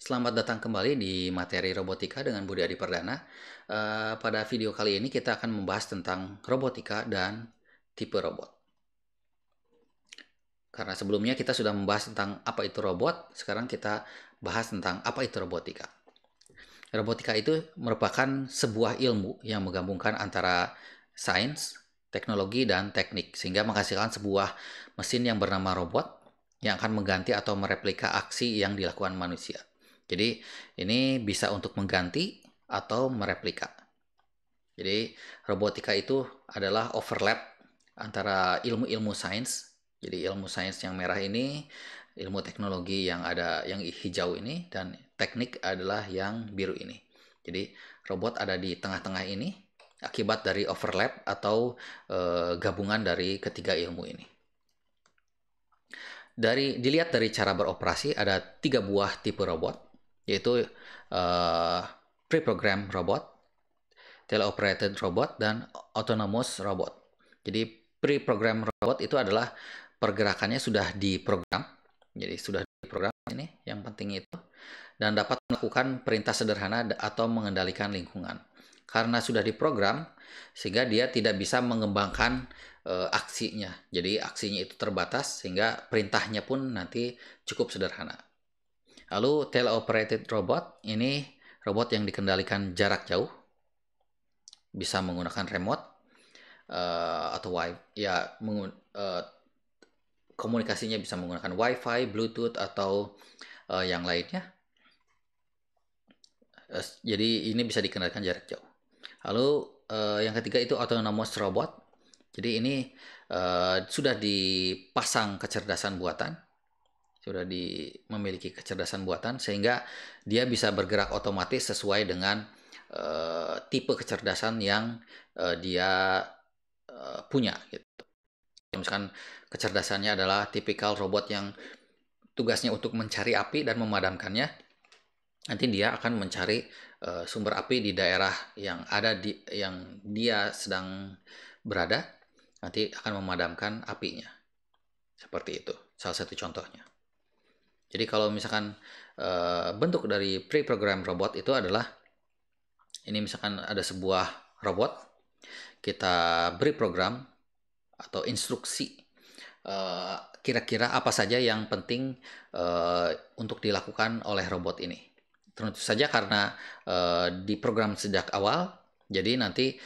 Selamat datang kembali di materi robotika dengan Budi Adi Perdana. Pada video kali ini kita akan membahas tentang robotika dan tipe robot. Karena sebelumnya kita sudah membahas tentang apa itu robot, sekarang kita bahas tentang apa itu robotika. Robotika itu merupakan sebuah ilmu yang menggabungkan antara sains, teknologi, dan teknik, sehingga menghasilkan sebuah mesin yang bernama robot yang akan mengganti atau mereplika aksi yang dilakukan manusia. Jadi ini bisa untuk mengganti atau mereplika. Jadi robotika itu adalah overlap antara ilmu-ilmu sains. Jadi ilmu sains yang merah ini, ilmu teknologi yang ada yang hijau ini, dan teknik adalah yang biru ini. Jadi robot ada di tengah-tengah ini akibat dari overlap atau gabungan dari ketiga ilmu ini. Dilihat dari cara beroperasi, ada 3 buah tipe robot, yaitu pre-program robot, teleoperated robot, dan autonomous robot. Jadi pre-program robot itu adalah pergerakannya sudah diprogram, jadi sudah diprogram ini yang penting itu, dan dapat melakukan perintah sederhana atau mengendalikan lingkungan. Karena sudah diprogram, sehingga dia tidak bisa mengembangkan aksinya. Jadi aksinya itu terbatas, sehingga perintahnya pun nanti cukup sederhana. Lalu teleoperated robot, ini robot yang dikendalikan jarak jauh, bisa menggunakan remote atau komunikasinya bisa menggunakan Wi-Fi, Bluetooth, atau yang lainnya. Jadi ini bisa dikendalikan jarak jauh. Lalu yang ketiga itu autonomous robot. Jadi ini sudah dipasang kecerdasan buatan, memiliki kecerdasan buatan, sehingga dia bisa bergerak otomatis sesuai dengan tipe kecerdasan yang dia punya. Gitu. Misalkan kecerdasannya adalah tipikal robot yang tugasnya untuk mencari api dan memadamkannya. Nanti dia akan mencari sumber api di daerah yang dia sedang berada. Nanti akan memadamkan apinya. Seperti itu, salah satu contohnya. Jadi kalau misalkan bentuk dari pre-program robot itu adalah, ini misalkan ada sebuah robot, kita beri program atau instruksi kira-kira apa saja yang penting untuk dilakukan oleh robot ini. Tentu saja karena diprogram sejak awal, jadi nanti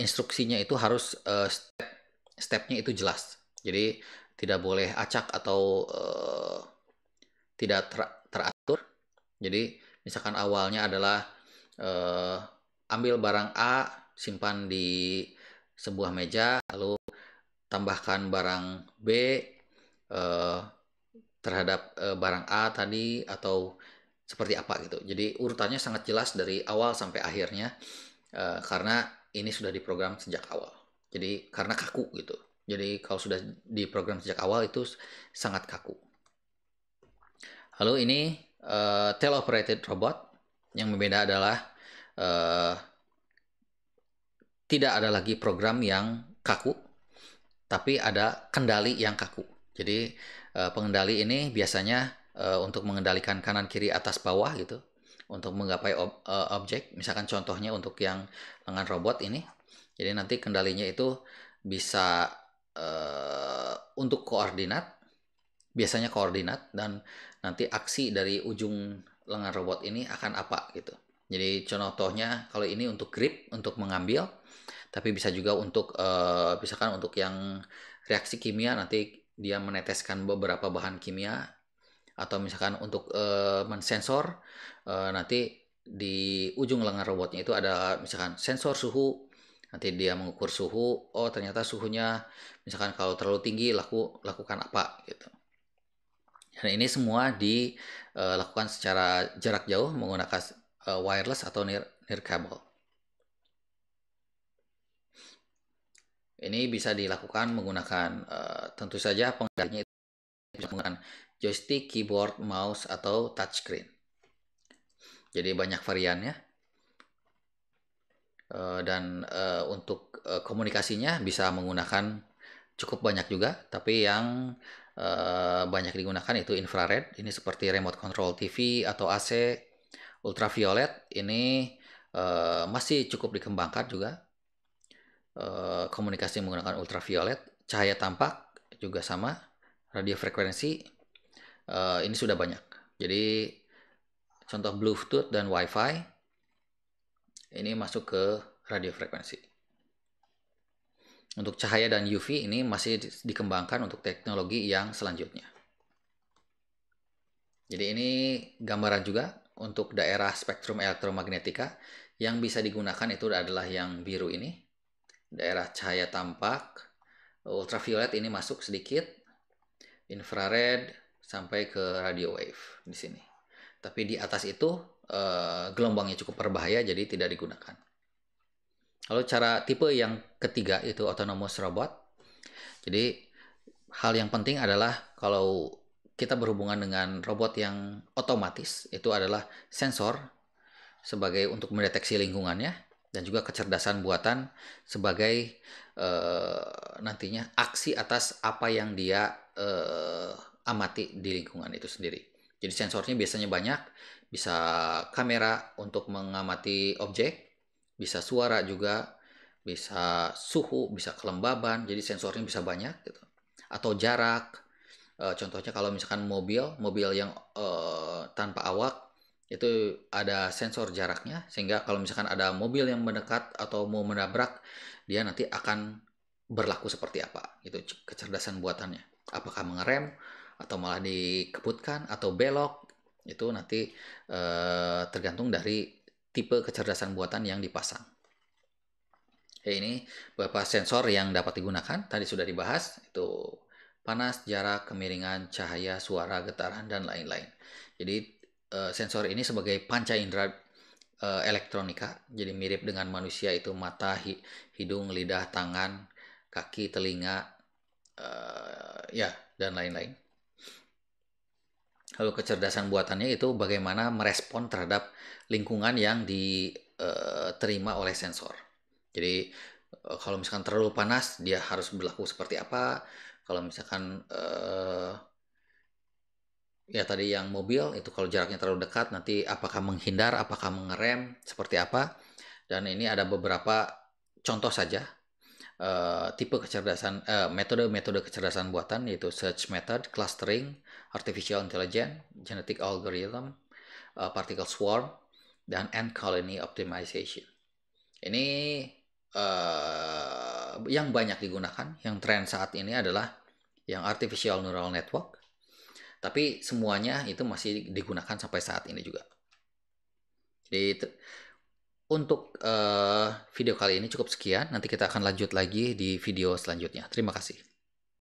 instruksinya itu harus stepnya itu jelas. Jadi tidak boleh acak atau tidak teratur. Jadi misalkan awalnya adalah ambil barang A, simpan di sebuah meja, lalu tambahkan barang B terhadap barang A tadi, atau seperti apa gitu. Jadi urutannya sangat jelas dari awal sampai akhirnya karena ini sudah diprogram sejak awal. Jadi karena kaku gitu. Jadi kalau sudah diprogram sejak awal itu sangat kaku. Lalu ini teleoperated robot. Yang berbeda adalah tidak ada lagi program yang kaku, tapi ada kendali yang kaku. Jadi pengendali ini biasanya untuk mengendalikan kanan kiri atas bawah gitu, untuk menggapai objek. Misalkan contohnya untuk yang lengan robot ini, jadi nanti kendalinya itu bisa untuk koordinat, biasanya koordinat, dan nanti aksi dari ujung lengan robot ini akan apa gitu. Jadi contohnya kalau ini untuk grip, untuk mengambil, tapi bisa juga untuk misalkan untuk yang reaksi kimia, nanti dia meneteskan beberapa bahan kimia, atau misalkan untuk mensensor, nanti di ujung lengan robotnya itu ada misalkan sensor suhu. Nanti dia mengukur suhu, oh ternyata suhunya misalkan kalau terlalu tinggi lakukan apa gitu. Dan ini semua dilakukan secara jarak jauh menggunakan wireless atau near cable. Ini bisa dilakukan menggunakan tentu saja pengendalinya itu bisa menggunakan joystick, keyboard, mouse, atau touchscreen. Jadi banyak variannya. Dan untuk komunikasinya bisa menggunakan cukup banyak juga, tapi yang banyak digunakan itu infrared. Ini seperti remote control TV atau AC. Ultraviolet ini masih cukup dikembangkan juga. Komunikasi menggunakan ultraviolet. Cahaya tampak juga sama. Radio frekuensi ini sudah banyak. Jadi contoh Bluetooth dan Wi-Fi ini masuk ke radio frekuensi. Untuk cahaya dan UV ini masih dikembangkan untuk teknologi yang selanjutnya. Jadi ini gambaran juga untuk daerah spektrum elektromagnetika yang bisa digunakan itu adalah yang biru ini. Daerah cahaya tampak, ultraviolet ini masuk sedikit, infrared sampai ke radio wave di sini. Tapi di atas itu gelombangnya cukup berbahaya jadi tidak digunakan. Lalu cara tipe yang ketiga itu autonomous robot. Jadi hal yang penting adalah kalau kita berhubungan dengan robot yang otomatis itu adalah sensor sebagai untuk mendeteksi lingkungannya dan juga kecerdasan buatan sebagai nantinya aksi atas apa yang dia amati di lingkungan itu sendiri. Jadi sensornya biasanya banyak, bisa kamera untuk mengamati objek, bisa suara juga, bisa suhu, bisa kelembaban, jadi sensornya bisa banyak gitu. Atau jarak, contohnya kalau misalkan mobil yang tanpa awak itu ada sensor jaraknya, sehingga kalau misalkan ada mobil yang mendekat atau mau menabrak, dia nanti akan berlaku seperti apa, itu kecerdasan buatannya. Apakah mengerem atau malah dikebutkan atau belok, itu nanti tergantung dari tipe kecerdasan buatan yang dipasang. Ini beberapa sensor yang dapat digunakan, tadi sudah dibahas, itu panas, jarak, kemiringan, cahaya, suara, getaran, dan lain-lain. Jadi sensor ini sebagai panca indera elektronika, jadi mirip dengan manusia itu mata, hidung, lidah, tangan, kaki, telinga, ya, dan lain-lain. Lalu kecerdasan buatannya itu bagaimana merespon terhadap lingkungan yang diterima oleh sensor. Jadi kalau misalkan terlalu panas, dia harus berlaku seperti apa. Kalau misalkan ya tadi yang mobil itu kalau jaraknya terlalu dekat, nanti apakah menghindar, apakah mengerem, seperti apa. Dan ini ada beberapa contoh saja tipe kecerdasan, metode-metode kecerdasan buatan, yaitu search method, clustering, artificial intelligence, genetic algorithm, particle swarm, dan ant colony optimization. Ini yang banyak digunakan, yang tren saat ini adalah yang artificial neural network, tapi semuanya itu masih digunakan sampai saat ini juga. Jadi untuk video kali ini cukup sekian, nanti kita akan lanjut lagi di video selanjutnya. Terima kasih.